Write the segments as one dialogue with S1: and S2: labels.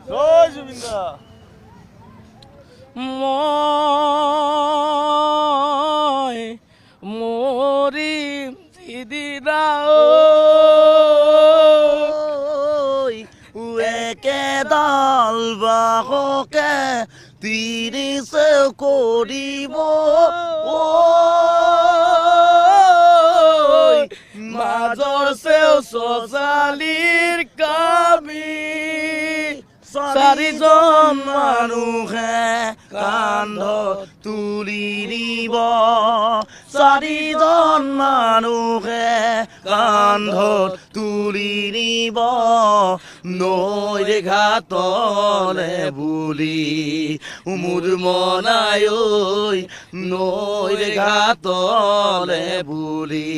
S1: জয় জুবিন দা
S2: মই মৰিম সিদিনা
S1: একেডাল বাহকে তিৰিছে কৰিব মাজৰ চেও চজালিৰ কামি চাৰিজন মানুহে কান্ধত তুলি নিব চাৰিজন মানুহে কান্ধত তুলি নিব নৈৰ ঘাটলে বুলি মোৰ মনাই ঐ নৈৰ ঘাটলে বুলি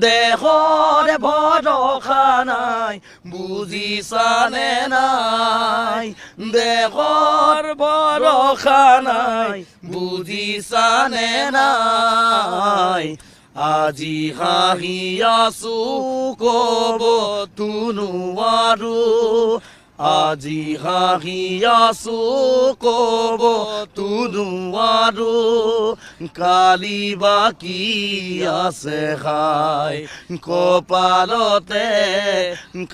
S1: দেহৰে ভৰসা নাই বুজিছানে নাই দেহৰ ভৰসা নাই বুজিছানে নাই আজি হাঁহি আছো কব নোৱাৰো আজি হাঁহি আছো কব নোৱাৰো কালি বাকী আছে খাই কপালতে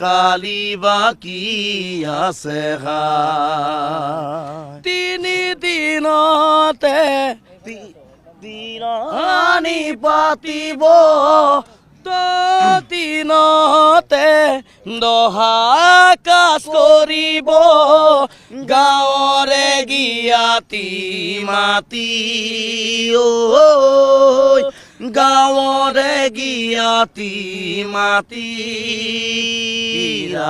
S1: কালি বাকী আছে খাই তিনি দিনতে দিনানি পাতিব দিনতে দহা কাজ কৰিব গাঁৱৰে গিয়াতি মাতি গাঁৱৰে গিয়াতি মাতি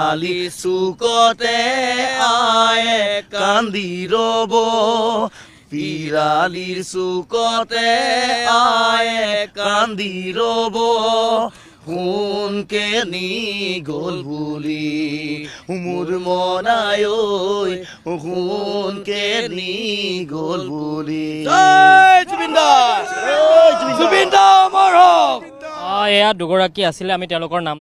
S1: আলি চুকতে আয়ে কান্দি ৰব পিৰালিৰ চুকতে আয়ে কান্দি ৰব সোণকে নি গ'ল বুলি মোৰ মনাই ঐ সোণকে নি গ'ল বুলি জুবিন দা অমৰ হওক।
S2: এয়া দুগৰাকী আছিলে আমি তেওঁলোকৰ নাম